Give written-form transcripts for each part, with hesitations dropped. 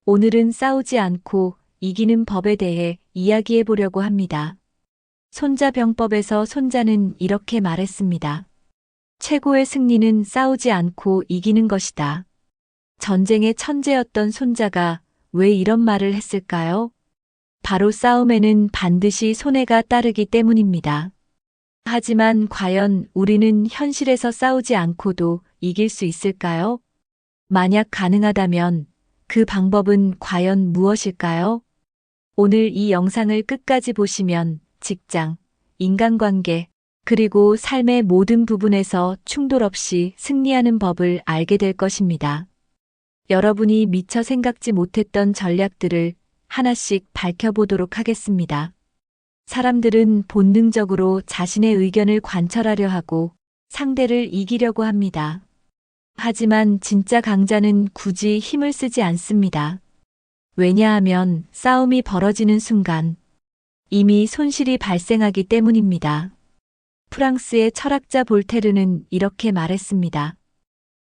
오늘은 싸우지 않고 이기는 법에 대해 이야기해 보려고 합니다. 손자병법에서 손자는 이렇게 말했습니다. 최고의 승리는 싸우지 않고 이기는 것이다. 전쟁의 천재였던 손자가 왜 이런 말을 했을까요? 바로 싸움에는 반드시 손해가 따르기 때문입니다. 하지만 과연 우리는 현실에서 싸우지 않고도 이길 수 있을까요? 만약 가능하다면 그 방법은 과연 무엇일까요? 오늘 이 영상을 끝까지 보시면 직장, 인간관계, 그리고 삶의 모든 부분에서 충돌 없이 승리하는 법을 알게 될 것입니다. 여러분이 미처 생각지 못했던 전략들을 하나씩 밝혀보도록 하겠습니다. 사람들은 본능적으로 자신의 의견을 관철하려 하고 상대를 이기려고 합니다. 하지만 진짜 강자는 굳이 힘을 쓰지 않습니다. 왜냐하면 싸움이 벌어지는 순간 이미 손실이 발생하기 때문입니다. 프랑스의 철학자 볼테르는 이렇게 말했습니다.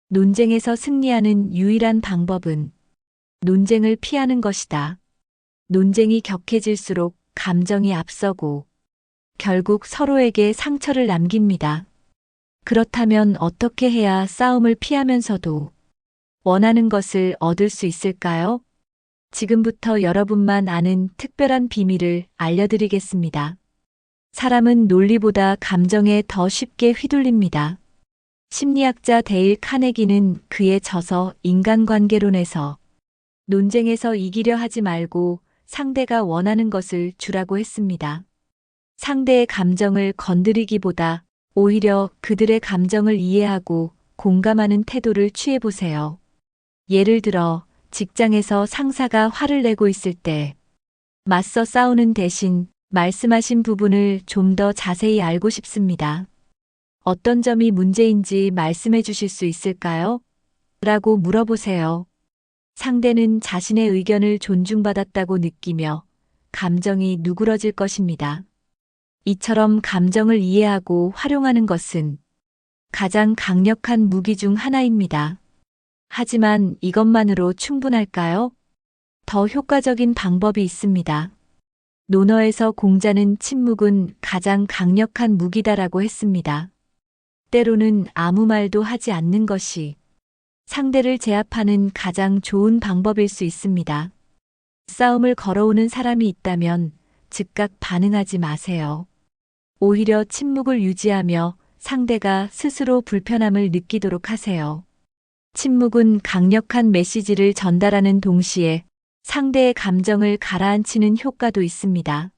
논쟁에서 승리하는 유일한 방법은 논쟁을 피하는 것이다. 논쟁이 격해질수록 감정이 앞서고 결국 서로에게 상처를 남깁니다. 그렇다면 어떻게 해야 싸움을 피하면서도 원하는 것을 얻을 수 있을까요? 지금부터 여러분만 아는 특별한 비밀을 알려드리겠습니다. 사람은 논리보다 감정에 더 쉽게 휘둘립니다. 심리학자 데일 카네기는 그의 저서 인간관계론에서 논쟁에서 이기려 하지 말고 상대가 원하는 것을 주라고 했습니다. 상대의 감정을 건드리기보다 오히려 그들의 감정을 이해하고 공감하는 태도를 취해보세요. 예를 들어 직장에서 상사가 화를 내고 있을 때 맞서 싸우는 대신 말씀하신 부분을 좀 더 자세히 알고 싶습니다. 어떤 점이 문제인지 말씀해 주실 수 있을까요? 라고 물어보세요. 상대는 자신의 의견을 존중받았다고 느끼며 감정이 누그러질 것입니다. 이처럼 감정을 이해하고 활용하는 것은 가장 강력한 무기 중 하나입니다. 하지만 이것만으로 충분할까요? 더 효과적인 방법이 있습니다. 논어에서 공자는 침묵은 가장 강력한 무기다라고 했습니다. 때로는 아무 말도 하지 않는 것이 상대를 제압하는 가장 좋은 방법일 수 있습니다. 싸움을 걸어오는 사람이 있다면 즉각 반응하지 마세요. 오히려 침묵을 유지하며 상대가 스스로 불편함을 느끼도록 하세요. 침묵은 강력한 메시지를 전달하는 동시에 상대의 감정을 가라앉히는 효과도 있습니다.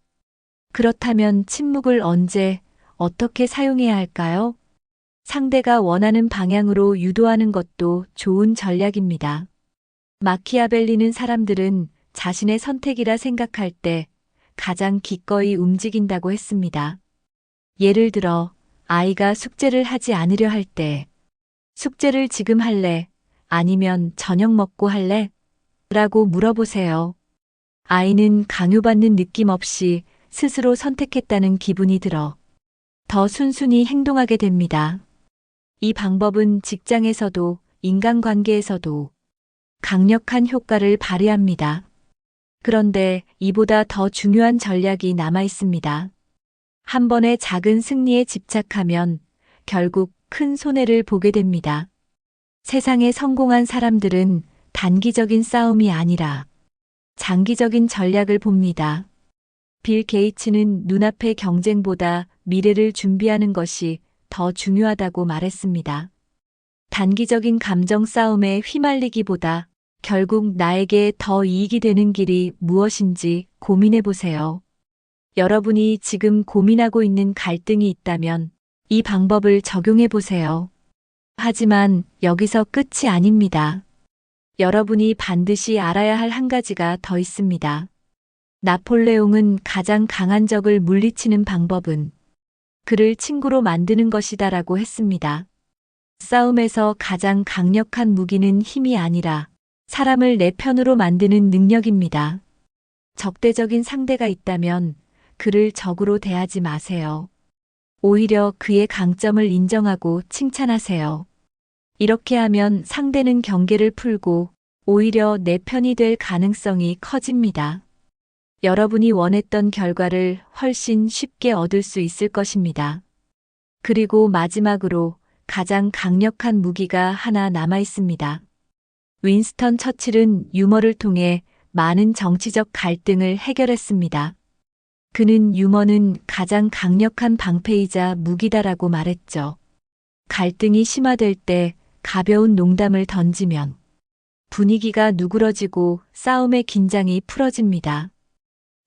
그렇다면 침묵을 언제, 어떻게 사용해야 할까요? 상대가 원하는 방향으로 유도하는 것도 좋은 전략입니다. 마키아벨리는 사람들은 자신의 선택이라 생각할 때 가장 기꺼이 움직인다고 했습니다. 예를 들어 아이가 숙제를 하지 않으려 할 때 숙제를 지금 할래? 아니면 저녁 먹고 할래? 라고 물어보세요. 아이는 강요받는 느낌 없이 스스로 선택했다는 기분이 들어 더 순순히 행동하게 됩니다. 이 방법은 직장에서도 인간관계에서도 강력한 효과를 발휘합니다. 그런데 이보다 더 중요한 전략이 남아 있습니다. 한 번의 작은 승리에 집착하면 결국 큰 손해를 보게 됩니다. 세상에 성공한 사람들은 단기적인 싸움이 아니라 장기적인 전략을 봅니다. 빌 게이츠는 눈앞의 경쟁보다 미래를 준비하는 것이 더 중요하다고 말했습니다. 단기적인 감정 싸움에 휘말리기보다 결국 나에게 더 이익이 되는 길이 무엇인지 고민해 보세요. 여러분이 지금 고민하고 있는 갈등이 있다면 이 방법을 적용해 보세요. 하지만 여기서 끝이 아닙니다. 여러분이 반드시 알아야 할 한 가지가 더 있습니다. 나폴레옹은 가장 강한 적을 물리치는 방법은 그를 친구로 만드는 것이다라고 했습니다. 싸움에서 가장 강력한 무기는 힘이 아니라 사람을 내 편으로 만드는 능력입니다. 적대적인 상대가 있다면 그를 적으로 대하지 마세요. 오히려 그의 강점을 인정하고 칭찬하세요. 이렇게 하면 상대는 경계를 풀고 오히려 내 편이 될 가능성이 커집니다. 여러분이 원했던 결과를 훨씬 쉽게 얻을 수 있을 것입니다. 그리고 마지막으로 가장 강력한 무기가 하나 남아 있습니다. 윈스턴 처칠은 유머를 통해 많은 정치적 갈등을 해결했습니다. 그는 유머는 가장 강력한 방패이자 무기다라고 말했죠. 갈등이 심화될 때 가벼운 농담을 던지면 분위기가 누그러지고 싸움의 긴장이 풀어집니다.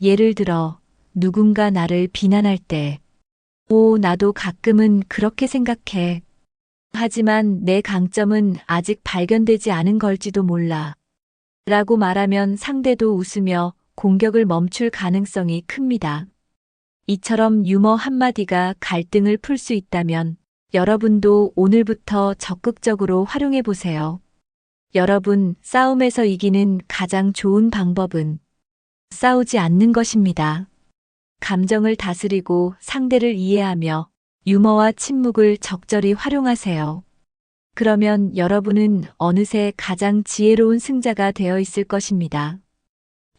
예를 들어, 누군가 나를 비난할 때, 나도 가끔은 그렇게 생각해. 하지만 내 강점은 아직 발견되지 않은 걸지도 몰라. 라고 말하면 상대도 웃으며 공격을 멈출 가능성이 큽니다. 이처럼 유머 한마디가 갈등을 풀 수 있다면 여러분도 오늘부터 적극적으로 활용해 보세요. 여러분, 싸움에서 이기는 가장 좋은 방법은 싸우지 않는 것입니다. 감정을 다스리고 상대를 이해하며 유머와 침묵을 적절히 활용하세요. 그러면 여러분은 어느새 가장 지혜로운 승자가 되어 있을 것입니다.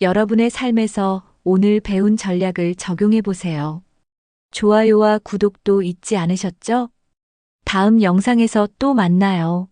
여러분의 삶에서 오늘 배운 전략을 적용해 보세요. 좋아요와 구독도 잊지 않으셨죠? 다음 영상에서 또 만나요.